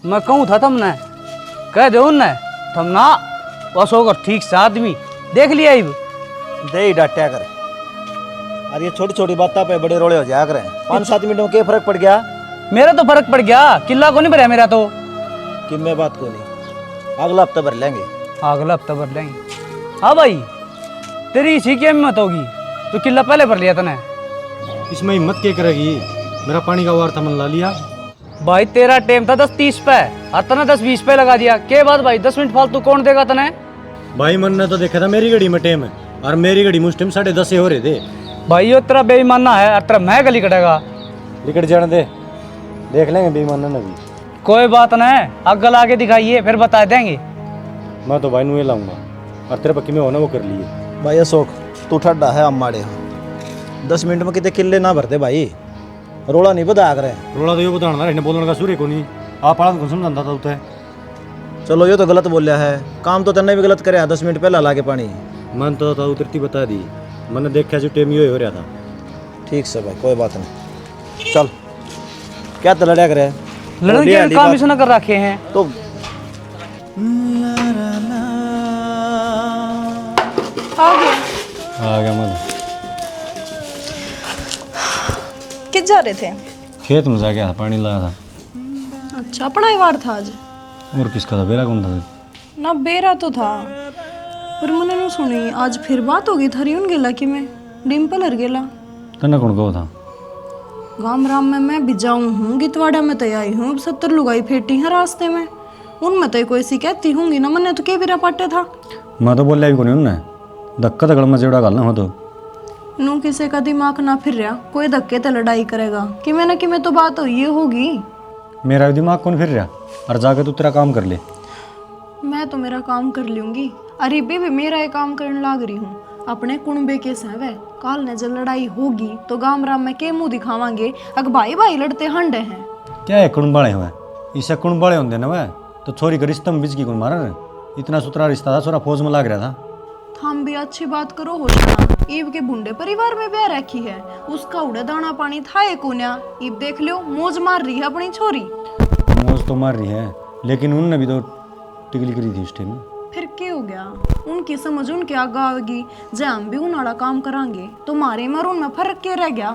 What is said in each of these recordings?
मैं कहूँ था तुमने कह दो न तुम ना बस होकर ठीक से आदमी देख लिया इब दे ही डांटा कर। अरे ये छोटी छोटी बातों पे बड़े रोले हो जाया करें। 5-7 मिनट में क्या फर्क पड़ गया? मेरा तो फर्क पड़ गया, किला को नहीं भरा मेरा तो। कि मैं बात को नहीं, अगला हफ्ता भर लेंगे। अगला हफ्ता भर लेंगे। हाँ भाई तेरी इसी की हिम्मत होगी तो किला पहले भर लिया तने। इसमें हिम्मत क्या करेगी? मेरा पानी का वार था मन ला लिया। भाई तेरा टाइम था 10-30 पे और तने 10-20 पे लगा दिया। के बाद भाई 10 मिनट फालतू कौन देगा तने? भाई मन ने तो देखा था मेरी घड़ी में टेम और मेरी घड़ी मुझ टाइम 10:30 हो रहे थे। भाई ये तेरा बेईमाना है और तेरा मैं गली कटेगा। लिकट जाने दे, देख लेंगे बेईमाना ने भी। कोई बात नहीं, अगल आगे दिखाइए फिर बता देंगे। मैं तो भाई नुए लाऊंगा और तेरे पक्की में होना वो कर लिए। भाई अशोक तू ठंडा है, हम माड़े हाँ। 10 मिनट में कितने किले ना भरते भाई, रोला नहीं बता कर। रोला तो ये बताना रहने बोलने का सूर्य को नहीं आप आड़ा को समझाता था उसे। चलो ये तो गलत बोलिया है, काम तो तन्ने भी गलत करे। 10 मिनट पहले ला के पानी मन तो उतरती बता दी, मैंने देखा जो टेम ये हो रहा था। ठीक से भाई कोई बात नहीं। चल क्या तो लड़ा करे, लड़ने के काम इसने कर रखे हैं तो आ गया मन। किस जा रहे थे? खेत में जा गया, पानी लाया था। अच्छा अपना ही वार था आज? और किसका था? बेरा कौन था? ना बेरा तो था पर मैंने नहीं सुनी। आज फिर बात होगी थारी उन गेला कि मैं डिम्पल हर गेला। तन्ना कौन कहो था? गाम राम में मैं भी जाऊँ हूँ, गीतवाड़ा में तो आई हूँ। 70 लुगाई फेटी है रास्ते में, उनमें तो कोई सी कहती होंगी ना। मैंने तो के बिरा पाटे था। मैं तो बोलिया भी को नहीं उनने धक्का तगड़ में जेड़ा गालना हो तो नू किसी का दिमाग ना फिर रहा, कोई धक्के तो लड़ाई करेगा कि मैं ना कि मैं तो बात हो ये होगी। मेरा भी दिमाग कौन फिर रहा और जाके तू तेरा काम कर ले। मैं तो मेरा काम कर लूंगी। अरे भी मेरा ये काम करने लाग रही हूँ। अपने कुणबे के सहवे काल ने जब लड़ाई होगी तो गाम राम में के मुंह दिखावांगे? अगर भाई भाई लड़ते हंडे हैं। क्या है कुणबाड़े हुए? इससे कुणबाड़े होंगे ना वह तो छोरी का रिश्ता में बिज की कौन मारा रे? इतना सुथरा रिश्ता था, छोरा फौज में लाग रहा था। हम भी अच्छी बात करो हो जाना। ईब के बुंडे परिवार में ब्याह रखी है, उसका उड़े दाना पानी था एक कोन्या। ईब देख लो मौज मार रही है अपनी छोरी। मौज तो मार रही है लेकिन उनने भी तो टिकली करी थी उस टाइम। फिर क्या हो गया? उनकी समझ उनके आगे आएगी। जब हम भी उनाड़ा काम करांगे तो मारे मर उनमें फर्क क्या रह गया?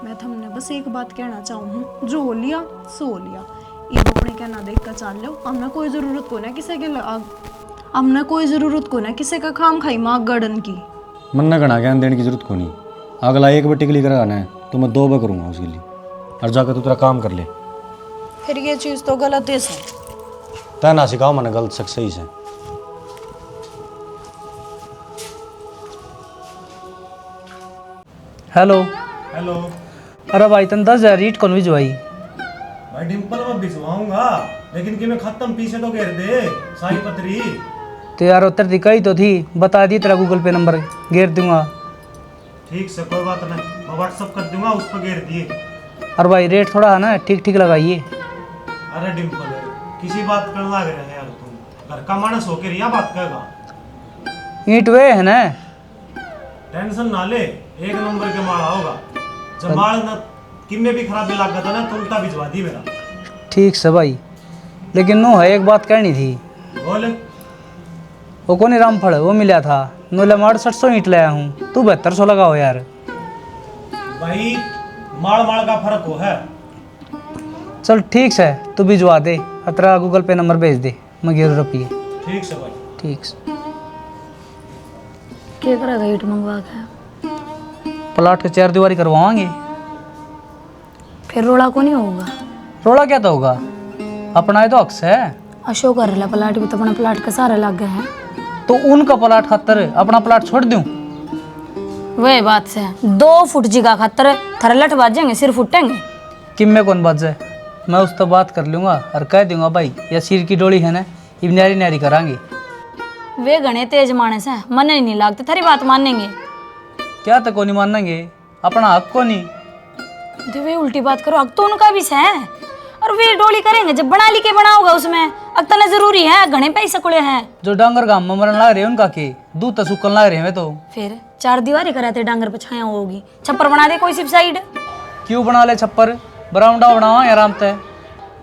मैं तुमने बस एक बात कहना चाहूँ, जो हो लिया सो लिया। ईब अपने कहना देख कर चाल लो। हमने कोई जरूरत को ना किसी के हमने कोई जरूरत को ना किसी का खाम खाई माँ गड़न की। मन न घना ज्ञान देने की जरूरत को नहीं। अगला एक बार टिकली कराना है तो मैं 2 बार करूँगा उसके लिए और जाकर तू तेरा काम कर ले। फिर ये चीज़ तो गलत है सर। तय ना सिखाओ मैंने गलत सच सही से। हेलो हेलो अरे भाई तन 10,000 रीट कौन भिजवाई? भाई डिम्पल में भिजवाऊंगा लेकिन कि मैं खत्म पीछे तो घेर दे सारी पत्री। तो यार उत्तर दिखाई तो थी, बता दी तेरा गूगल पे नंबर घेर दूंगा। ठीक से कोई बात नहीं, मैं व्हाट्सअप कर दूंगा उस पर घेर दिए। और भाई रेट थोड़ा है ना ठीक ठीक लगाइए। अरे डिम्पल किसी बात कर लग रहे हैं यार, तुम घर का मानस होकर रिया बात करेगा। ईंट वे है ना, टेंशन ना ले, एक नंबर के माड़ा होगा। जब माड़ ना किन्ने भी खराबी लाग गया था ना तो उल्टा भिजवा दी मेरा। ठीक से भाई, लेकिन नो है एक बात कहनी थी। बोले वो कौन रामफल वो मिला था, नोले माड़ 700 ईंट लाया हूँ, तू 7200 लगाओ यार। भाई माड़ माड़ का फर्क हो है। चल ठीक है तू भिजवा दे, तेरा गूगल पे नंबर भेज दे, मैं 11 रुपये। ठीक से भाई। ठीक से। क्या करेगा ईट मंगवा के? प्लाट के 4 दीवारी करवाएंगे। फिर रोड़ा को नहीं होगा? रोड़ा क्या तो होगा, अपना ही तो अक्स है। अशोक कर रहा प्लाट भी तो अपना प्लाट का सारे लग गए हैं। तो उनका प्लाट खातर अपना प्लाट छोड़ दूं? वही बात से 2 फुट जगह खातर थारे लठ बाजेंगे, सिर फुटेंगे। कि मैं कौन बात जाए, मैं उस तो बात कर लूँगा और कह दूंगा भाई या सिर की डोली है ना इब न्यारी न्यारी करांगे। वे घने तेज मानस है, मन ही नहीं लागते थारी बात मानेंगे। क्या तो को नहीं मानेंगे, अपना हक को नहीं। तो वे उल्टी बात करो, हक तो उनका भी है। और वे डोली करेंगे जब बना ली के बनाओगा उसमें अग तो जरूरी है, घने पैसे कुड़े हैं। जो डांगर गांव में मरन लग रहे हैं उनका के दूध तो सुकन लग रहे हैं। तो फिर 4 दीवारी कराते डांगर पे छाया होगी, छप्पर बना दे कोई सिर्फ साइड। क्यों बना ले छप्पर, बरामदा बनाओ आराम से।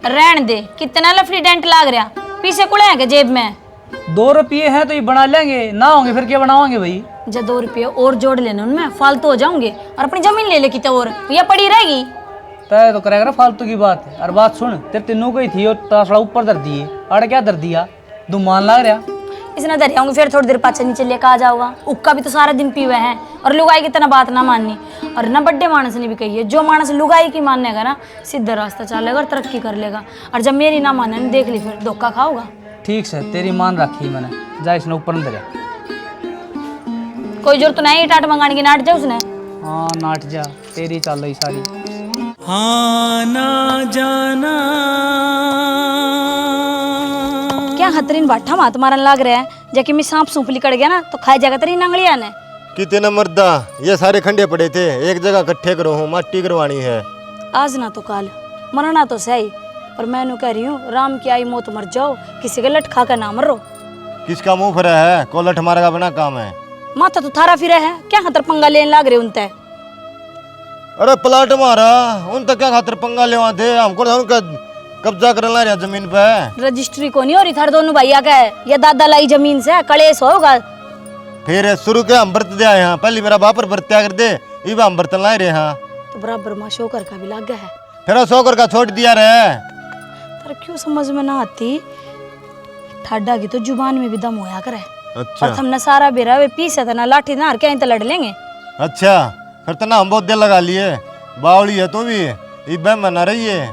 रहन दे, कितना लफड़ी डेंट लाग रहा, पीछे कुड़े हैं के जेब में। 2 रुपये हैं तो ये बना लेंगे, ना होंगे फिर क्या बनाओगे भाई? जब 2 रुपये और जोड़ लेना उनमें, फालतू हो जाऊंगे और अपनी जमीन ले लेगी तो और या पड़ी रहेगी। तय तो करेगा ना फालतू की बात है। और बात सुन, तेरे तीनों को ही थी और तासड़ा ऊपर धर दिए, अड़ क्या धर दिया? दुमान लग रहा। इसने दरियाऊंगी फिर थोड़ी देर पाछे नीचे लेकर आ जाऊंगा। उक्का भी तो सारा दिन पीवे हैं और लुगाई की तरह बात ना माननी। और ना बड्डे मानस ने भी कही है, जो मानस लुगाई की मानेगा ना सीधा रास्ता चलेगा और तरक्की कर लेगा। और जब मेरी ना माने ना, देख ली फिर धोखा खाओगा। ठीक से तेरी मान रखी मैंने, जा इसने ऊपर न धरिया। कोई जरूरत नहीं टाट मंगाने की, नाट जा उसने। हाँ नाट जा, तेरी चल रही सारी। क्या हतरीन बाठा मात मारन लाग रहा है, जाके मैं सांप सूप लिकड़ गया ना तो खाई जाएगा तेरी नंगलिया ने। कितने मर्दा ये सारे खंडे पड़े थे, एक जगह इकट्ठे करो हूँ, माटी करवानी है। आज ना तो काल, मरना तो सही, पर मैं कह रही हूँ राम की आई मौत मर जाओ, किसी के लट खा कर ना मरो। किसका मुंह फरा है, कोलट मारेगा बना काम है। माथा तो थारा फिरा है, क्या खातर पंगा लेने लाग रहे उनते? अरे प्लाट मारा उन तक क्या खातिर पंगा लेवा थे, हमको उनका कब्जा कर ला रहा जमीन पे। रजिस्ट्री को नहीं हो रही थार दोनों भैया का है, ये दादा लाई जमीन से कलेश होगा। फिर शुरू के हम बरत दिया यहाँ, पहले मेरा बापर बरत्या कर दे, इब हम बर्तन लाए रहे हैं। तो बराबर माँ शोकर का भी लग गया है, फिर शोकर का छोड़ दिया रहे। पर क्यों समझ में ना आती, ठाडा की तो जुबान में भी दम होया करे। अच्छा और हमने सारा बेरा वे पीसे था ना लाठी ना हर कहीं तो लड़ लेंगे। अच्छा फिर तो ना हम बहुत देर लगा लिए, बावली है तू भी, इब मना रही है।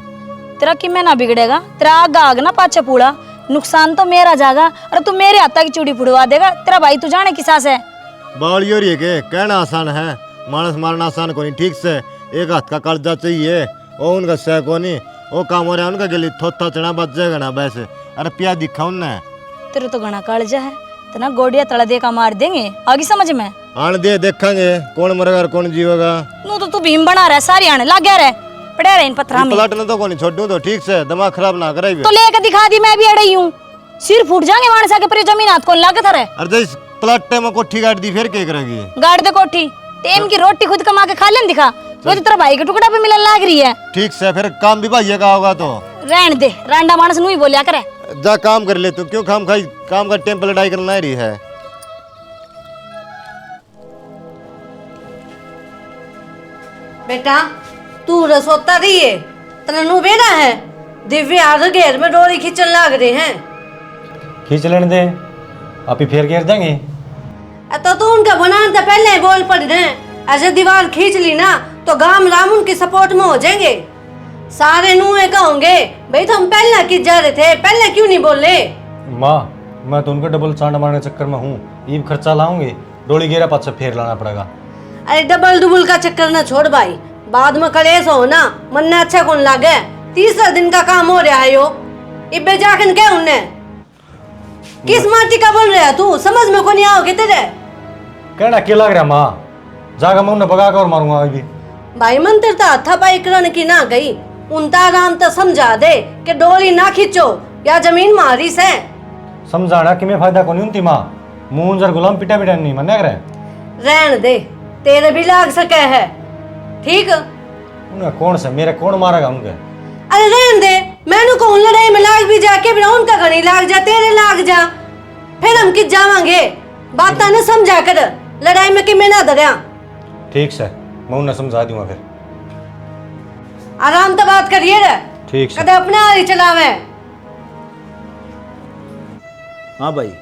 तेरा कि मैं ना बिगड़ेगा, तेरा आग आग ना पाछे पूड़ा, नुकसान तो मेरा जागा। अरे तू मेरे हाथा की चूड़ी फुड़वा देगा, तेरा भाई तू जाने किसा से। बावली हो रही है के कहना आसान है, मानस मारना आसान को नहीं। ठीक से एक हाथ का कर्जा चाहिए, वो उनका सह को नहीं, वो काम हो रहा है उनका गली थोथा चढ़ा बच जाएगा ना वैसे। अरे पिया दिखा उनने, तेरे तो घना कालजा है, तना गोडिया तड़ा दे का मार देंगे, आगे समझ में। आने दे देखेंगे कौन मरेगा और कौन जीवेगा। नू तो तू भीम बना रहा है, सारी आने लग गया रे, पड़े रहे इन पत्थरा में। प्लाट ने तो कोनी छोड़ूं तो ठीक से दिमाग खराब ना करे। तो लेकर दिखा दी, मैं भी अड़ई हूँ, सिर फूट जाएंगे वहां से आके, पर जमीन हाथ कौन लागे थारे। अरे जिस प्लाट में कोठी काट दी फिर क्या करेगी? गाड़ दे कोठी, टेम की रोटी खुद कमा के खा लेन दिखा, वो तो तेरा भाई के टुकड़ा पे मिलन लाग रही है। ठीक से फिर काम भी भाई का होगा तो रहन दे, रांडा मानस नू ही बोलिया करे। जा काम कर ले तू, क्यों खाम खाई काम का टेम्पल लड़ाई करना रही है। बेटा तू रसोता रही है, तनू बेना है, दिव्य आधे घेर में डोरी खींचन लाग रहे हैं। खींच लेने दे, आप ही फेर घेर देंगे। तो तू उनका बनाने से पहले ही बोल पड़ रहे, ऐसे दीवार खींच ली ना तो गांव राम उनके सपोर्ट में हो जाएंगे। सारे नूहे कहोगे भाई तो हम पहले किस जा रहे थे, पहले क्यों नहीं बोले। माँ मैं तो उनका डबल चांड मारने चक्कर में हूँ, ईब खर्चा लाऊंगे, डोली घेरा पास से फेर लाना पड़ेगा। अरे डबल डुबल का चक्कर ना छोड़ भाई, बाद में कलेश हो ना, मन ने अच्छा कौन लागे। तीसरा दिन का काम हो रहा है यो, इब्बे जाकर क्या उन्ने किस माटी का बन रहा तू, समझ में को नहीं आओगे तेरे। कहना क्या लग रहा माँ, जागा मैं उन्हें भगा कर और मारूंगा अभी। भाई मंत्र तो हाथा पाई करने की ना गई, उनता आराम तो समझा दे कि डोरी ना खींचो या जमीन मारी से। समझाना कि मैं फायदा को नहीं उनती माँ, मुंह जर गुलाम पिटा पिटा नहीं मन्या करे। रहन दे, तेरे भी लाग सके है ठीक। उन्हें कौन से मेरे कौन मारेगा उनके। अरे रहन दे, मैंने कौन लड़ाई में लाग भी जाके बिना उनका घनी लाग जा, तेरे लाग जा, फिर हम किस जावांगे। बात ना समझा कर, लड़ाई में कि मैं ना दरिया। ठीक से मैं उन्हें समझा दूंगा फिर। आराम तो बात करिए रे, ठीक से कदे अपने हारी चलावे। हाँ भाई,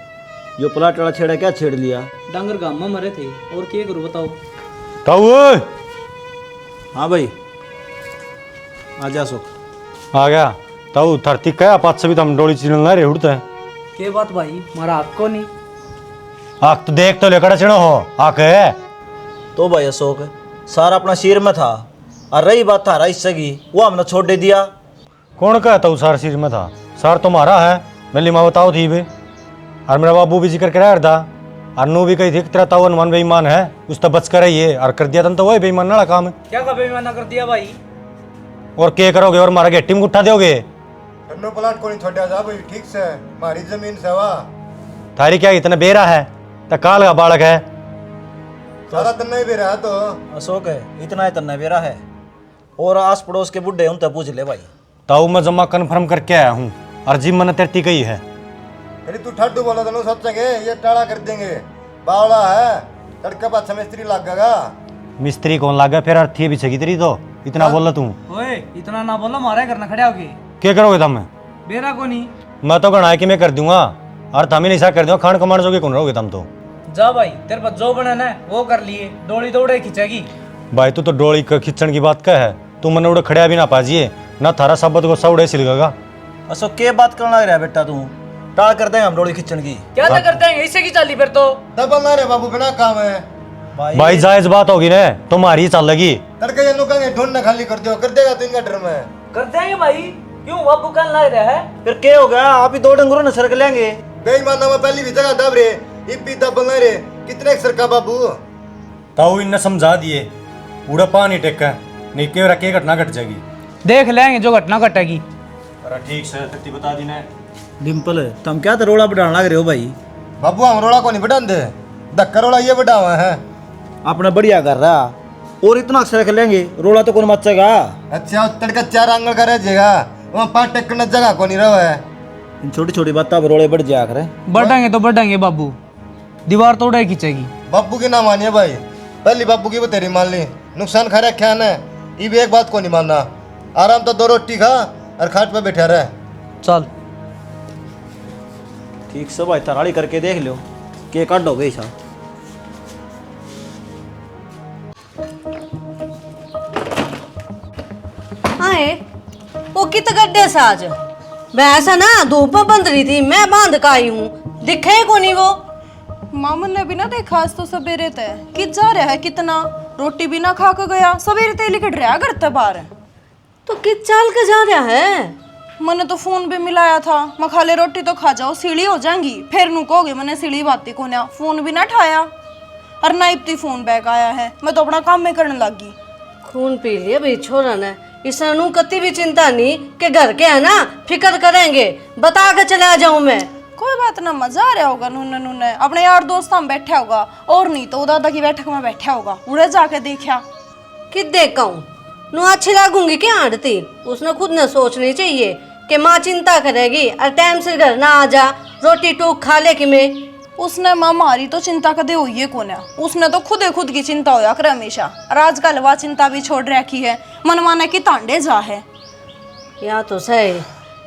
यो प्लाट वाला छेड़ा क्या छेड़ लिया? डांगर गांव में मरे थे और क्या करूँ बताओ। ताऊ हाँ भाई आ जा सुख। आ गया ताऊ, धरती क्या पाँच से भी तो हम डोली चिड़ना रे उड़ते हैं। के बात भाई, मारा आपको नहीं। आख तो देख तो लेकर चिड़ो हो आके। तो भाई अशोक सारा अपना सिर में था, और रही बात था हिस्से की, वो हमने छोड़ दे दिया। कौन कहता हूँ सार सिर में था, सार तुम्हारा है, मेरी माँ बताओ थी भी, और मेरा बाबू भी जिक्र कराया था, और नू भी कही थी तेरा ताऊ अनुमान बेईमान है, उस तक बच कर ये और कर दिया तो वही बेईमान ना काम है। क्या कभी मना कर दिया भाई? और क्या करोगे, और मारा गेट्टी में उठा दोगे। तन्नो प्लाट को नहीं छोड़ा जा भाई, ठीक से हमारी जमीन से वा थारी क्या इतना बेरा है, तो काल का बालक है, सारा तन्ना ही बेरा तो। अशोक है इतना ही तन्ना बेरा है, और आस पड़ोस के बुढ़े उनसे पूछ ले भाई। ताऊ मैं जमा कन्फर्म करके आया हूँ और जिम मैंने तेरती कही है। अरे तू ठड्डू बोला तो सोचेंगे ये टाला कर देंगे, बावला है, तड़के पाछा मिस्त्री लगेगा। मिस्त्री कौन लागा फिर अर्थी भी छगी तेरी तो इतना बोला तू। ओए इतना ना बोलो, मारे करना खड़े होके। क्या करोगे तुम? बेरा को नहीं। मैं तो गणा कि मैं कर दूंगा और तुम ही नहीं सा कर दूंगा, खान कमाने जोगे कौन रहोगे तुम तो। जा भाई, तेरे पास जो बनना है वो कर लिए, डोली दौड़े खिंचेगी। भाई तू तो डोली खिंचण की बात कह है, तू मन उड़े खड़िया भी ना पाजिए ना थारा शब्द को सौड़े से लगेगा। असो के बात करना लग रहा है बेटा तू? टाल कर देंगे हम डोली खिंचन की। क्या क्या करते हैं इससे की चाली फिर तो। तब हमारे बाबू बिना काम है भाई जायज बात होगी ना, तुम्हारी चल लगी। तड़के ये नुकेंगे ढूंढना खाली कर दो, कर देगा तो इनका डर में। कर देंगे भाई, क्यों बाबू कल लग रहा है? फिर क्या हो गया? आप ही दो डंगरों ने सरक लेंगे। बेईमाना में पहली भी जगह दब रे, इप्पी दब रे, कितने सरका बाबू। ताऊ इन्हें समझा दिए उड़ा पानी टेका नहीं क्यों रखे घटना घट जाएगी। देख लेंगे जो घटना घटेगी। अरे ठीक से तत्ती बता दी ने। डिम्पल तुम क्या तो रोड़ा बढ़ाने लग रहे हो भाई? बाबू हम रोड़ा को नहीं बढ़ा दे, धक्का रोड़ा ये बढ़ा हुआ है। अपना बढ़िया कर रहा और इतना अक्सर रख लेंगे, रोड़ा तो कौन मचेगा। अच्छा तड़का 4 आंगल का रह जाएगा, वहाँ 5 टेकने जगह को नहीं रहा है। इन छोटी छोटी बात अब रोड़े बढ़ जाया करे। बढ़ेंगे तो बढ़ेंगे बाबू, दीवार तोड़े खींचेगी। बाबू की ना मानिए भाई, पहली बाबू की तेरी मान ली, नुकसान खा रखा है, ये भी एक बात को नहीं मानना। आराम तो 2 रोटी खा और खाट पे बैठा रहे। चल ठीक से भाई तराड़ी करके देख लो के कट हो गई सा। आए वो कित गड्ढे से आज भैंस है ना, धूप में बंद रही थी, मैं बांध का आई हूँ, दिखे को नहीं वो। मामन ने भी ना देखा, आज तो सवेरे तय कि जा रहा है, कितना रोटी भी ना खा के गया, सवेरे तय लिकट रहा घर ते बाहर। तो कित चाल के जा रहा है? मैंने तो फोन भी मिलाया था, मैं खाले रोटी तो खा जाओ, सीढ़ी हो जाएंगी, फिर नु कहोगे मैंने सीढ़ी बाती को ना, फोन भी ना ठाया और ना इतनी फोन बैग आया है, मैं तो अपना काम में करने लगी। खून पी लिया भाई छोरा ने, इसने नू कति भी चिंता नहीं कि घर के है ना फिक्र करेंगे, बता के चला जाऊं मैं। कोई बात ना, मजा आ रहा होगा नूने नूने, अपने यार दोस्त हम बैठा होगा, और नहीं तो दादा की बैठक में बैठा होगा, उड़े जाके देखा। कि देखा हूँ नू अच्छी लागूंगी क्या आड़ती, उसने खुद ने सोचनी चाहिए कि माँ चिंता करेगी और टाइम से घर ना आ जा, रोटी टूक खा ले कि मैं। उसने माँ मारी तो चिंता कदे हुई है कोने, उसने तो खुद की चिंता होया कर हमेशा, और आजकल वह चिंता भी छोड़ रखी है, मन माने की तांडे जा है। या तो सही,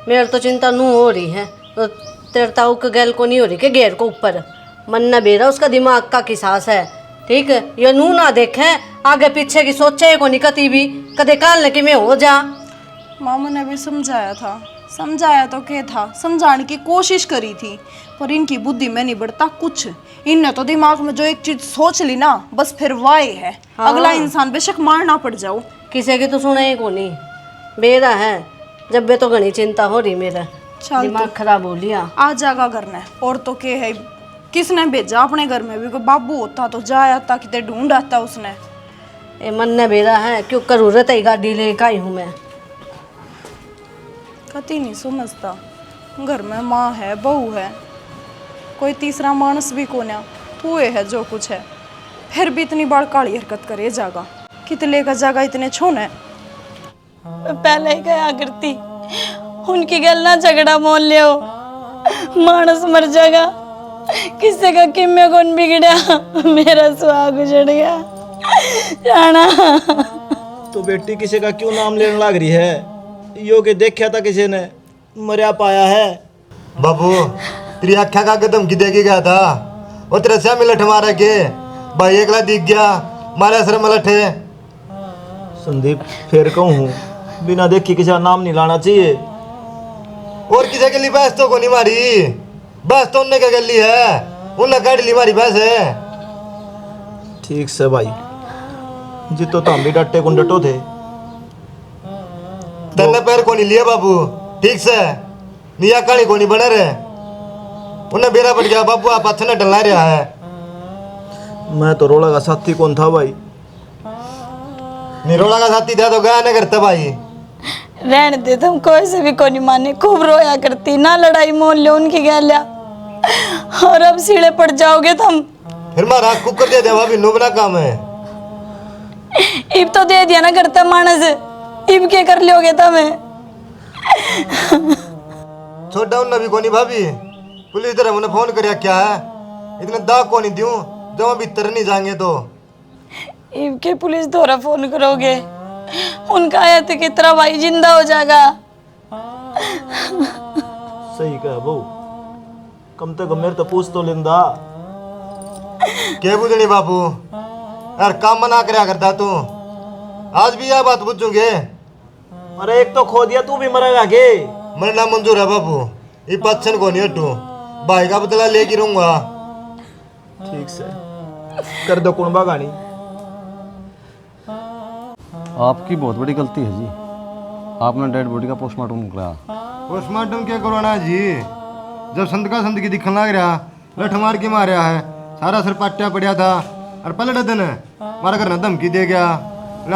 मेरे तो चिंता नू हो रही है, तो तेरे ताऊ के गैल को नहीं हो रही कि घेर को ऊपर मन न बेरा, उसका दिमाग का किसास है, ठीक है। ये नू ना देखे आगे पीछे की सोचे को नहीं कती भी, कदे काल लेके में हो जा। मामा ने भी समझाया था, समझाया तो क्या था, समझाने की कोशिश करी थी, पर इनकी बुद्धि में नहीं बढ़ता कुछ, इनने तो दिमाग में जो एक चीज सोच ली ना, बस फिर वाई है। हाँ। अगला इंसान बेशक मारना पड़ जाओ, किसी की तो सुने को नहीं, बेरा है जब बे तो घनी चिंता हो रही मेरा, चल दिमाग खराब हो लिया। आ जागा करना है, और तो क्या है, किसने भेजा अपने घर में भी, कोई बाबू होता तो जाया आता, कितने ढूंढ आता उसने। ए मन ने बेरा है क्यों जरूरत है गाड़ी लेकर आई हूँ मैं। कति नहीं समझता, घर में माँ है, बहू है, कोई तीसरा मानस भी कोन्या, तू है जो कुछ है, फिर भी इतनी बार काली हरकत करे जागा, कितने का जागा इतने छोने। पहले ही गया करती, उनकी गल ना झगड़ा मोल लियो, मानस मर जाएगा, किससे का किम्मे कौन बिगड़ा, मेरा सुहाग उजड़ गया राणा। तो बेटी किसी का क्यों नाम लेने लग रही है? यो के देखा था किसी ने मरिया पाया है। बाबू तेरी आख्या का कदम की देगी गया था, वो तेरे से मिलट मारा के भाई एकला दिख गया, मारे सर मलट है। संदीप फिर कहूँ बिना देखी किसी का नाम नहीं लाना चाहिए। और किसी के लिए बहस तो को नहीं मारी, बस तो उनने क्या कर ली है, उनने काट ली मारी बहस है। ठीक से भाई, जितो तो हम भी डटे को डटो थे, तन्ने पैर को नहीं लिया बाबू, ठीक से निया कहानी को नहीं बने रहे, उन्हें बेरा पड़ गया बाबू, आप अच्छा न डला रहा है। मैं तो रोला का साथी कौन था भाई? निरोला का साथी था तो गया न करता भाई। रहने दे, तुम कोई से भी को नहीं माने, खूब रोया करती, ना लड़ाई मोल ले उनकी गैलिया, और अब सीढ़े पड़ जाओगे तुम। फिर मारा कुकर दे दे भाभी, नुबना काम है। इब तो दे दिया ना करता मानस, इब क्या कर लोगे तुम्हें? छोटा उन भी कोनी भाभी, पुलिस तरह मैंने फोन करया क्या है, इतने दाग कोनी दूं जब हम भीतर नहीं जाएंगे तो। इनके पुलिस द्वारा फोन करोगे, उनका आया तो कितना भाई जिंदा हो जाएगा। सही कहा बहू, कम से कम मेरे तो पूछ तो लेंदा। क्या बुझनी बापू, यार काम मना करया करता तू, आज भी यह बात पूछूंगे। अरे एक तो खो दिया, तू भी मरेगा के। मरना मंजूर है बापू, ये पच्छन को नहीं हटू, भाई का बदला लेके रहूंगा। ठीक से कर दो कुणबा गानी। आपकी बहुत बड़ी गलती है जी, आपने डेड बॉडी का पोस्टमार्टम कराया। पोस्टमार्टम क्या करवाना जी, जब संत का संत की दिखने लग रहा, लठ मार के मारा है, सारा सर पाटिया पड़ा था, और पलट दिन मारा करना धमकी दे गया,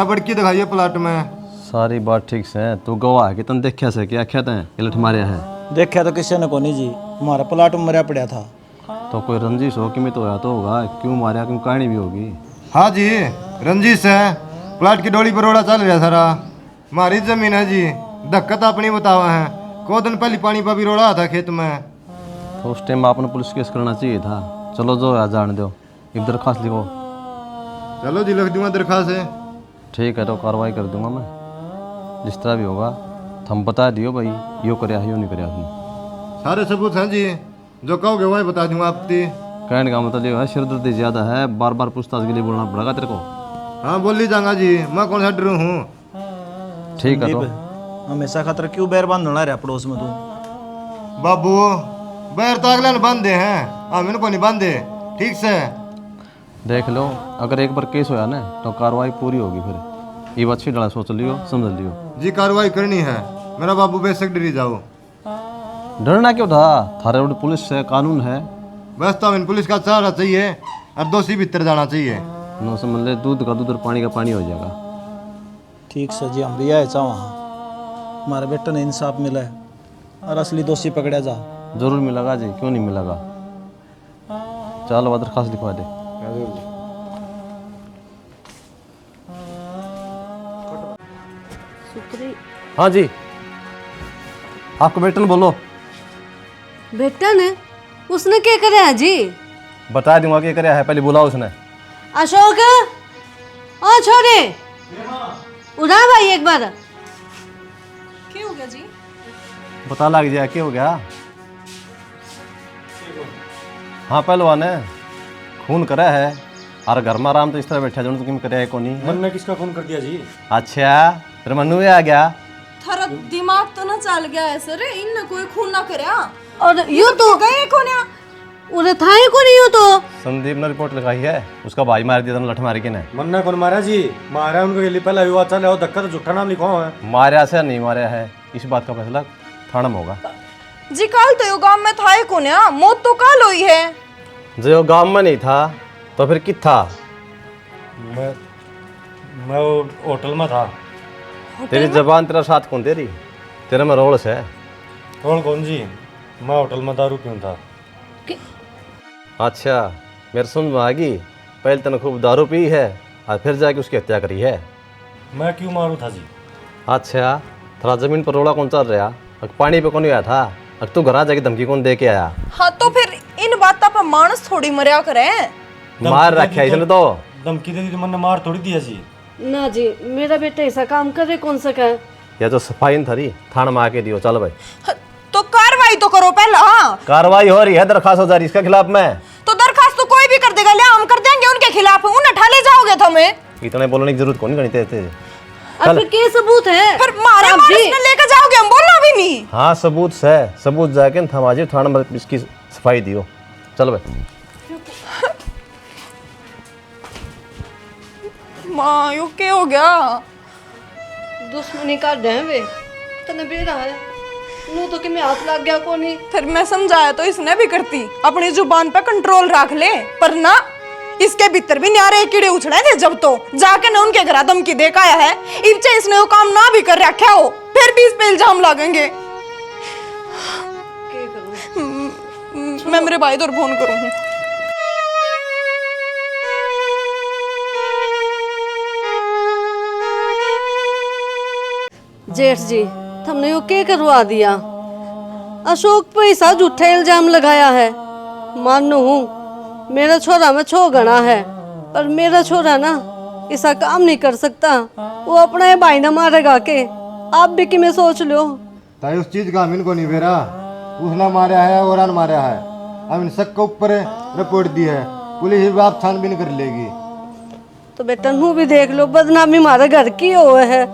बड़की दिखाई है प्लाट में। सारी बात ठीक से है, तू गवाह है कि तन देखा से क्या क्या तैं लठ मारिया है? देखा तो किसी ने कोनी जी, हमारा प्लाट में मरा पड़ा था। तो कोई रंजिश हो कि मैं तो होया तो होगा, क्यों मारिया, क्यों कहानी भी होगी। हाँ जी, रंजिश है, प्लाट की डोली पर रोड़ा चल रहा सारा, हमारी जमीन है जी, धक्कत अपनी बतावा है, को दिन पहले पानी पर भी रोड़ा था खेत में। तो उस टाइम आपने पुलिस केस करना चाहिए था। चलो जो यार जान दो, एक दरखास्त लिखो। चलो जी लिख दूंगा दरखास्त है। ठीक है, तो कार्रवाई कर दूंगा मैं, जिस तरह भी होगा। हम बता दियो भाई, यो करया है यो नहीं करया तुम। सारे सबूत हैं जी, जो कहोगे वही बता दूंगा आपकी। कहने का मतलब ये है सिरदर्दी ज्यादा है, बार बार पूछताछ के लिए बोलना पड़ेगा तेरे को। हाँ बोल ही जाऊंगा जी, मैं कौन सा डरू हूँ। ठीक है, तो हमेशा खतरा क्यों बैर बांधना रहा पड़ोस में तू? बाबू बैर तो अगले ने बांधे हैं, हम इनको नहीं बांधे, ठीक से। देख लो, अगर एक बार केस होया ना तो कार्रवाई पूरी होगी। फिर ये बात अच्छी डरा सोच लियो, समझ लियो जी, कार्रवाई करनी है, मेरा बाबू बेशक डरी जाओ। डरना क्यों था, थारे रोड पुलिस है, कानून है। बस तो हमें पुलिस का सहारा चाहिए और दोषी भीतर जाना चाहिए। नो समझ ले, दूध का दूध और पानी का पानी हो जाएगा। ठीक से जी, हम भी आए चाह वहाँ, हमारे बेटे ने इंसाफ मिला है और असली दोषी पकड़ा जा। जरूर मिलेगा जी, क्यों नहीं मिलेगा। चलो दरखास्त लिखवा दे। हाँ जी, आपको बेटन बोलो। बेटा ने उसने क्या कराया है जी? बता दूंगा क्या कराया है, पहले बुलाओ उसने। अशोक, ओ छोरे, उड़ा भाई एक बार। क्या हो गया जी? पता लग जाए क्या हो गया। हाँ पहलवान है, खून करा है और घर में आराम तो इस तरह बैठा जो तुम कराया को नहीं। मन ने किसका खून कर दिया जी? अच्छा, फिर मनु भी आ गया। थारा दिमाग तो ना चल गया है सर, इन कोई खून ना करया। और यू तो गए कोन्या उरे था ही को नहीं हो तो। संदीप ने रिपोर्ट लिखाई है, उसका भाई मार दिया था लठ मार के ने। मन ने कौन मारा जी? मारा उनको लिए पहला विवाद चल रहा, धक्का तो झूठा नाम लिखा है। मारा से नहीं मारा है, इस बात का फैसला थाना में होगा। जी काल तो यो गांव में था ही कोन्या, मौत तो काल हुई है। जो गांव में नहीं था तो फिर कित था? मैं होटल में था। तेरी जबान तेरा साथ कौन तेरी, तेरे में रोल से। कौन कौन जी? मैं होटल में दारू क्यों था? अच्छा, मेरे समझ में आ गई, पहले तने खूब दारू पी है और फिर जाके उसकी हत्या करी है। मैं क्यों मारूं था जी? अच्छा, थोड़ा जमीन पर रोड़ा कौन चल रहा, पानी पे कौन आया था, तू घर जाके धमकी कौन दे के आया? हाँ तो फिर इन बातों पर मानस थोड़ी मरिया करे। मार रखा इसने तो। धमकी दे दी तो मैंने मार थोड़ी दिया जी। ना जी, मेरा बेटा ऐसा काम करे कौन सा का? या जो सफाई थरी थाना में आके दियो। चल भाई, तो कार्रवाई तो करो पहला। कार्रवाई हो रही है, दरखास्त हो जा रही इसके खिलाफ में। तो दरखास्त तो कोई भी कर देगा, ले हम कर देंगे उनके खिलाफ, उन्हें ठा ले जाओगे तुम्हें। इतने बोलने की जरूरत कौन करनी तेरे। अब फिर क्या सबूत है? फिर मारे मानस ने लेकर जाओगे, हम बोलना भी नहीं। हाँ सबूत है, सबूत जाके थमाजी थाना में इसकी सफाई दियो। चल भाई। माँ यो क्या हो गया? दुश्मनी का डे वे तने बेरा है नो तो कि मैं हाथ लग गया को नहीं। फिर मैं समझाया तो इसने भी करती, अपनी जुबान पे कंट्रोल रख ले, पर ना इसके भीतर भी न्यारे कीड़े उछड़े थे। जब तो जाके ना उनके घर धमकी दे आया है, इनसे इसने वो काम ना भी कर रखा हो, फिर भी इस पे इल्जाम लगेंगे। मैं मेरे भाई तो फोन करूँ। जेठ जी, तुमने यो क्या करवा दिया? अशोक पे ऐसा झूठा इल्जाम लगाया है। मानो हूँ मेरा छोरा में छो गना है, पर मेरा छोरा ना ऐसा काम नहीं कर सकता। वो अपना ये भाई ना मारेगा के। आप भी कि मैं सोच लो। ताई उस चीज का अमीन को नहीं बेरा, उसने मारा है और अन मारा है। अमीन शक के ऊपर रिपोर्ट दी है, पुलिस ही बाप छानबीन कर लेगी। तो बेटा नू भी देख लो, बदनामी हमारे घर की हो है।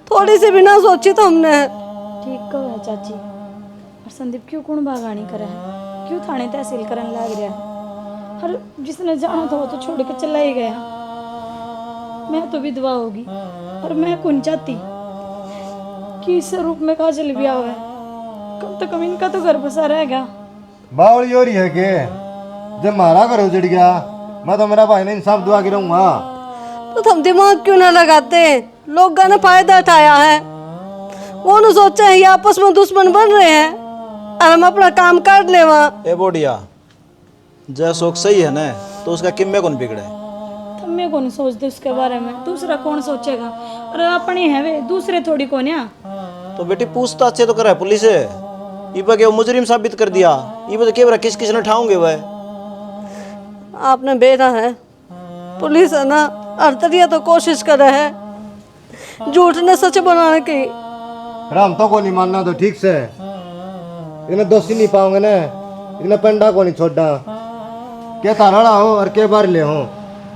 थोड़ी सी भी ना सोची तो हमने। ठीक कहो है चाची। और संदीप क्यों कौन बागानी करे है, क्यों थाने तहसील करन लाग रहा है? और जिसने जाना था वो तो छोड़ के चला ही गया। मैं तो विधवा होगी और मैं कौन चाहती कि इस रूप में काजल भी आवे। कब तक इनका तो घर बसा रहेगा। बावल योरी है के जब मारा घर उजड़ गया, मैं तो मेरा भाई ने इंसाफ दुआ के रहूंगा। तो तुम दिमाग क्यों ना लगाते? लोग ने फायदा उठाया है, वो न सोचा है ये आपस में दुश्मन बन रहे हैं और हम अपना काम कर ले वहाँ। ए बोडिया, जय अशोक सही है ना, तो उसका किम्मे कौन बिगड़े? तब मैं कौन सोचते उसके बारे में, दूसरा कौन सोचेगा? और अपने है वे, दूसरे थोड़ी कौन है। तो बेटी पूछताछ से तो करे पुलिस है। इबा के वो मुजरिम साबित कर दिया, इबा तो केवरा किस किस ने ठाऊंगे वह। आपने बेरा है, पुलिस है ना हर तरिया तो कोशिश कर रहा है झूठ ने सच बनाने की। राम तो को नहीं मानना तो ठीक से, इन्हें दोषी नहीं पाओगे ना, इन्हें पेंडा को नहीं छोड़ा। क्या तारा हो और क्या बार ले हो,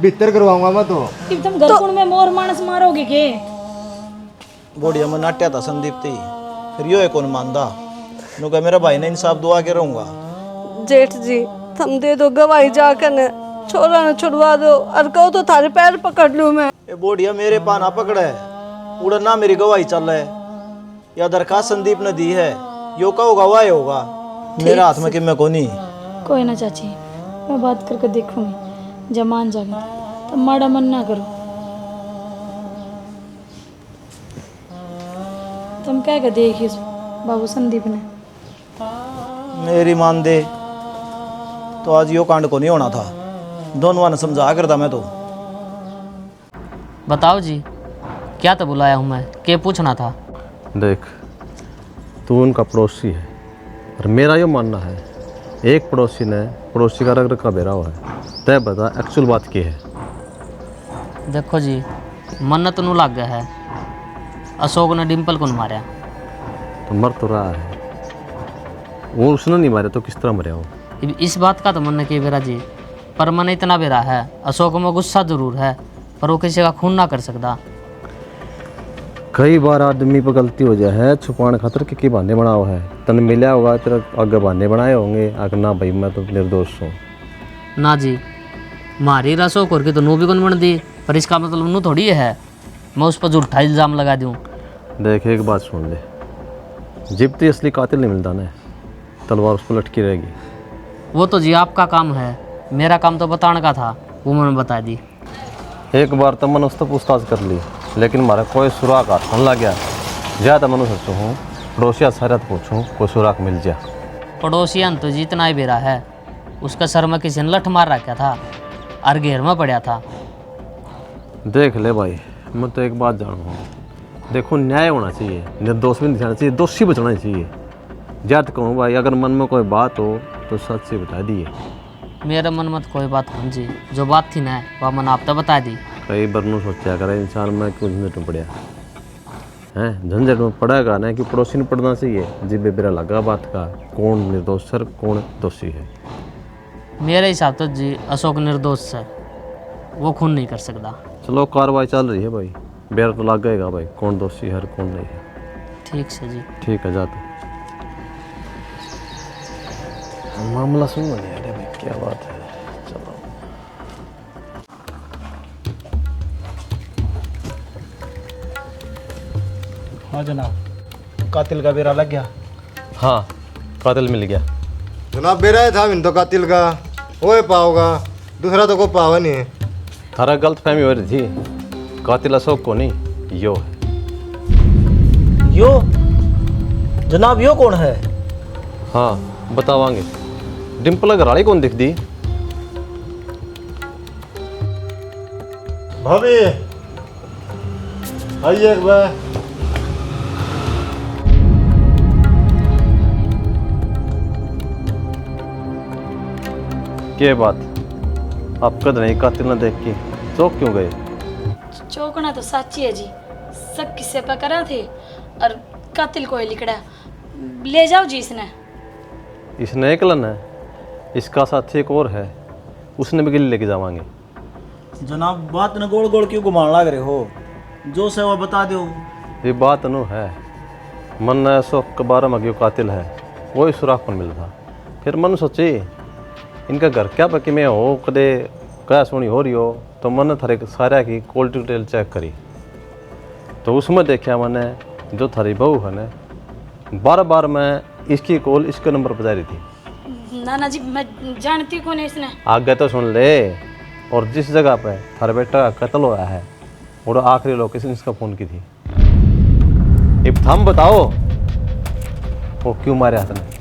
भीतर करवाऊंगा मैं तो। तुम घर कौन में मोर मानस मारोगे के? बोडिया में नाट्या था संदीप थी, फिर यो है कौन मानदा। नु कहा मेरा भाई ने इंसाफ दुआ के रहूंगा। जेठ जी तुम दे दो गवाही जाकर ने, छोरा ने छुड़वा दो और कहो तो थारे पैर पकड़ लूं मैं। ए बोडिया मेरे पाना पकड़े, उड़ा ना मेरी गवाही चल है या दरखास्त संदीप ने दी है, यो का होगा वाह होगा, मेरा हाथ में किम्मे कोनी। कोई ना चाची, मैं बात करके देखूंगी, जब मान जागे तब माड़ा मन ना करो। तुम क्या कहते देखिए बाबू संदीप ने? मेरी मान दे तो आज यो कांड को नहीं होना था, दोनों ने समझा करता मैं तो। बताओ जी, क्या तो बुलाया हूँ मैं, क्या पूछना था? देख, तू उनका पड़ोसी है और मेरा ये मानना है, एक पड़ोसी ने पड़ोसी का रग का बेरा हुआ है। तय बता एक्चुअल बात क्या है? देखो जी, मन्नत नू लग गया है, अशोक ने डिम्पल को मारा। तो मर तो रहा है, वो उसने नहीं मारे तो किस तरह मरे हो? इस बात का तो मन के बेरा जी, पर मन इतना बेरा है, अशोक में गुस्सा जरूर है पर वो किसी का खून ना कर सकता। कई बार आदमी पर गलती हो जाए है, छुपाने खातर के बहाने बना हुआ है। तन मिला होगा तेरा आगे बहाने बनाए होंगे, आगे ना भाई मैं तो निर्दोष हूँ। ना जी, मारी अशोक और की तो नू भी कौन बन दी, पर इसका मतलब नू थोड़ी है मैं उस पर झूठा इल्ज़ाम लगा दूँ। देख एक बात सुन ले, जब तक असली कातिल नहीं मिलता ना, तलवार उस पर लटकी रहेगी। वो तो जी आपका काम है, मेरा काम तो बताने का था, वो मैंने बता दी। एक बार तो मैंने उससे पूछताछ कर ली, लेकिन हमारा कोई सुराग हाथ लग गया। ज़्यादा मैं सोचूँ हूँ पड़ोसिया सारा पूछूँ कोई सुराग मिल जा। पड़ोसियन तो जितना ही बेरा है, उसका सर में किसी ने लठ मार रखा था और घेर में पड़ा था। देख ले भाई, मैं तो एक बात जानू हूँ, देखो न्याय होना चाहिए, निर्दोष भी नहीं होना चाहिए, दोषी बचना चाहिए। जात कहूँ भाई, अगर मन में कोई बात हो तो सच से बता दिए। मेरे मन में तो कोई बात नहीं जी, जो बात थी ना वह मैंने आप तो बता दी। कई बरनू सोचा करे इंसान में क्यों झंझट में पड़ा है, झंझट में पड़ेगा ना कि पड़ोसी ने पढ़ना चाहिए। जिब बेरा लगा बात का, कौन निर्दोष सर कौन दोषी है। मेरे हिसाब तो जी अशोक निर्दोष है, वो खून नहीं कर सकता। चलो कार्रवाई चल रही है भाई, बेरा तो लग गएगा भाई कौन दोषी है कौन नहीं है। ठीक से जी, ठीक है, जा तू। मामला सुन नहीं अरे भाई क्या बात है। चलो हाँ जनाब, कातिल का बेरा लग गया। हाँ, कातिल मिल गया। जनाब बेरा था इन तो कातिल का, वो पाओगा, दूसरा तो को पावा नहीं। थारा गलत फहमी हो रही थी, कातिल अशोक को नहीं यो है। यो जनाब, यो कौन है? हाँ बतावांगे। डिम्पल घराड़ी कौन दिख दी? भाभी आइए एक बार। के बात आप कद नहीं कातिल न देख के चौक क्यों गए? चौकना तो साची है जी, सब किस्से पकड़ा थे और कातिल कोई लिखड़ा। ले जाओ जी इसने एकलन है, इसका साथी एक और है, उसने भी गिल्ली लेके जावांगे। जनाब बात न गोल गोल क्यों घुमान लग रहे हो? जो से वो बता दो। ये बात अनु है, मन अशोक के बारे में कातिल है, वही सुराख पर मिल था। फिर मन सोची इनका घर क्या पकी में हो, कदे क्या सोनी हो रही हो, तो मन थारे सारा की कॉल डिटेल चेक करी, तो उसमें देखा मैंने जो थारी बहू है ना, बार बार मैं इसकी कॉल इसके नंबर पर जा रही थी। ना जी, मैं जानती कौन है इसने। आगे तो सुन ले, और जिस जगह पे थारे बेटा का कत्ल हुआ है और आखिरी लोकेशन इसका फ़ोन की थी। अब थम बताओ वो क्यों मारे हाथ ने?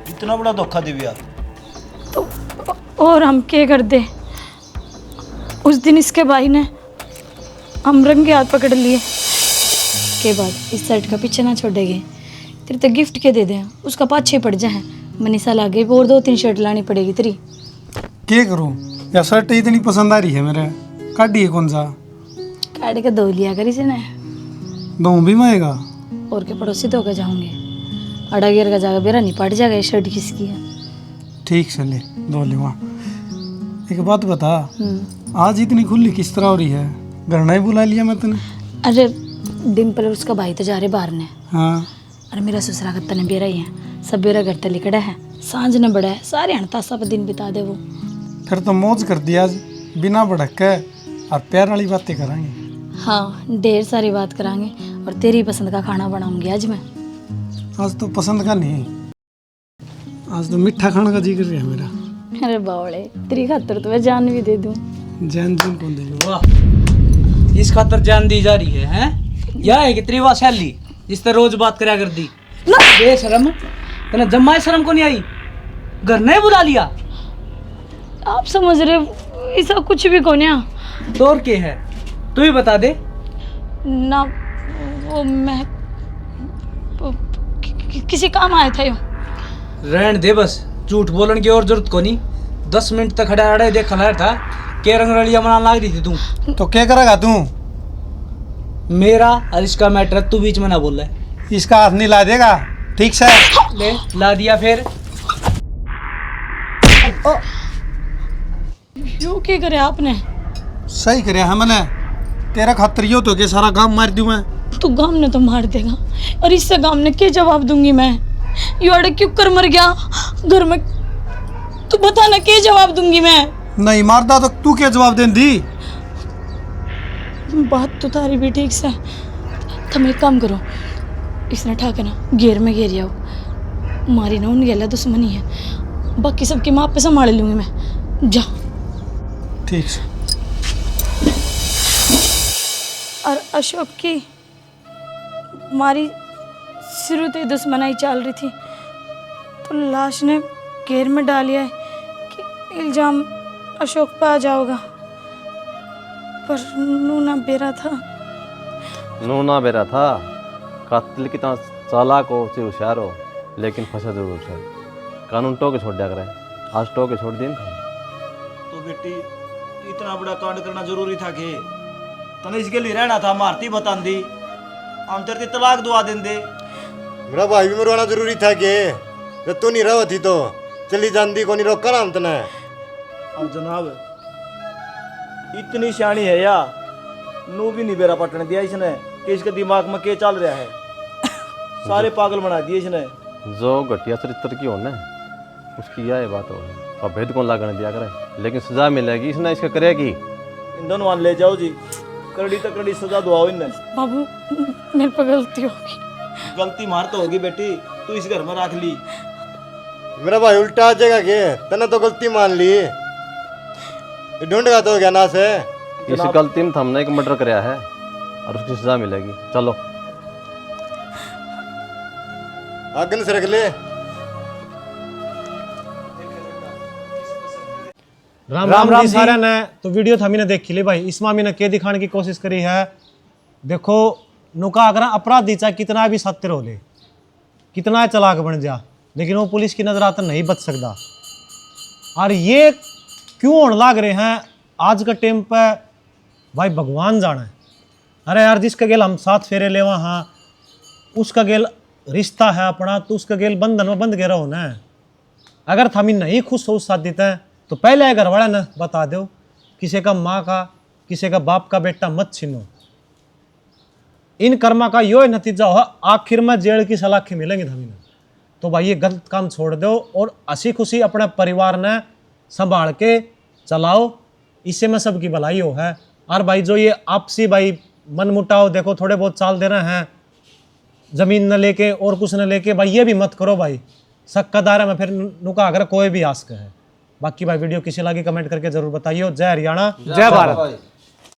इतना बड़ा धोखा दिव्या। तो और हम क्या कर दे? उस दिन इसके भाई ने हम रंगे हाथ पकड़ लिए के बाद इस शर्ट का पीछे ना छोड़ेंगे, तेरे तो गिफ्ट के दे दें, उसका पाछे पड़ जाए। मनीषा लागे और 2-3 शर्ट लानी पड़ेगी तेरी। क्या करूं? या शर्ट इतनी पसंद आ रही है मेरे, काटी है कौन सा? काट के धो लिया करी से ना, दो भी माएगा। और के पड़ोसी धो के जाऊंगे, अड़ा गिर का जाएगा, बेरा नहीं पड़ जाएगा। ये शर्ट किसकी है? ठीक से ले दो ले वहाँ। एक बात बता, आज इतनी खुली किस तरह हो रही है? घर नहीं बुला लिया मैं तने? अरे डिम्पल उसका भाई तो जा रहे बाहर ने। हाँ। अरे मेरा ससुरा कत्ता ने बेरा ही है, सब बेरा घर तक लिखड़ा है, सांझ ने बड़ा है, सारे हणता सब दिन बिता दे वो। फिर तो मौज कर दिया आज, बिना भड़क के और प्यार वाली बातें कराएंगे। हाँ, ढेर सारी बात करांगे और तेरी पसंद का खाना बनाऊंगी आज मैं। आज तो पसंद का नहीं, आज तो मीठा खाने का जी कर रहा है मेरा। अरे बावड़े, तेरी खातर तो मैं जान भी दे दूं। जान जान कौन देगा? वाह, इस खातर जान दी जा रही है, हैं? यह है कि त्रिवा शैली जिस तरह रोज बात करा कर दी। बेशरम, तने जम्मा शर्म को नहीं आई? घर नहीं बुला लिया? आप समझ रहे हो, ऐसा कुछ भी कौन है? तो और क्या है, तू ही बता दे ना। वो मैं किसी काम आया था यो। रहन दे, बस झूठ बोलन की और जरूरत को नहीं। 10 मिनट तक खड़ा खड़ा देख खड़ा था के रंग रलिया मनाने लग रही थी तू। तो क्या करेगा तू? मेरा और इसका मैटर तू बीच में ना बोल रहा है। इसका हाथ नहीं ला देगा? ठीक से ले ला दिया फिर। जो क्या करे आपने? सही करे है मैंने, तेरा खातर यो तो के सारा गांव मार दूं मैं। तू गांव ने तो मार देगा, और इससे गांव ने क्या जवाब दूंगी मैं? यो अड़े क्यों कर मर गया घर में, तू बता ना क्या जवाब दूंगी मैं? नहीं मारता तो तू क्या जवाब दें दी? बात तो तारी भी ठीक से। तुम एक काम करो, इसने ठाके ना घेर में घेर आओ, मारी ना उन गला दुश्मनी है, बाकी सबकी माँ पे संभाल लूंगी मैं। जा। ठीक से। और अशोक की मारी शुरू से दुश्मनाई चल रही थी, तो लाश ने घेर में डालिया है कि इल्जाम अशोक पे आ जाओगा, पर नूना बेरा था। नूना बेरा था, कातिल कितना चालाक हो चाहे होशियार हो, लेकिन फंसा जरूर है। कानून टोके छोड़ दिया करे, आज टोके छोड़ दी था। तो बेटी इतना बड़ा कांड करना जरूरी था कि तने इसके लिए रहना था, मारती बता दी, हम तेरे तलाक दुआ देंदे। मेरा भाई भी मरवाना जरूरी था कि जब तू नहीं रहा थी तो चली जाती को नहीं रोका ना हम तने। अब जनाब इतनी सियाणी है या नू भी नहीं बेरा पटने दिया इसने कि इसके दिमाग में क्या चल रहा है। सारे पागल बना दिए इसने। जो घटिया चरित्र की हो ना, उसकी यह बात हो, और भेद कौन लागने दिया करे, लेकिन सजा मिलेगी, इसने इसका करेगी। इन दोनों मान ले जाओ जी, कड़ी तक कड़ी सजा दुआओ इन्हें। बाबू मेरे पर गलती होगी। गलती मार तो होगी बेटी, तू इस घर में रख ली। मेरा भाई उल्टा आ जाएगा के तने तो गलती मान ली, ढूंढेगा तो क्या ना से। इस गलती में हमने एक मर्डर कराया है और उसकी सजा मिलेगी। चलो आगे से रख ले। राम राम राम जी सारे ने। तो वीडियो था मैंने देखी ले भाई, इसमें मैंने के दिखाने की कोशिश करी है। देखो नुका अगर अपराधी चाहे कितना भी सत्य हो ले, कितना चालाक बन जा, लेकिन वो पुलिस की नजर आता नहीं बच सकता। और ये क्यों होने लाग रहे हैं आज का टाइम पे, भाई भगवान जाने। अरे यार जिसका गेल हम 7 फेरे ले वहाँ, उसका गेल रिश्ता है अपना, तो उसका गेल बंधन में बंध के रहो ना। अगर थमी नहीं खुश हो उस शादी तय तो पहले घर वाला ना बता दो, किसी का माँ का किसी का बाप का बेटा मत छीनो। इन कर्मा का यो नतीजा हो आखिर में जेल की सलाखें मिलेंगी थमी ने। तो भाई ये गलत काम छोड़ दो और हंसी खुशी अपने परिवार ने संभाल के चलाओ, इससे में सबकी भलाई हो है। और भाई जो ये आपसी भाई मन मुटाव देखो थोड़े बहुत चाल दे रहे हैं जमीन न लेके और कुछ न लेके, भाई ये भी मत करो भाई। शक का दायरा में फिर नुका अगर कोई भी आस्क है। बाकी भाई वीडियो किसी लगी कमेंट करके जरूर बताइए। जय हरियाणा, जय भारत।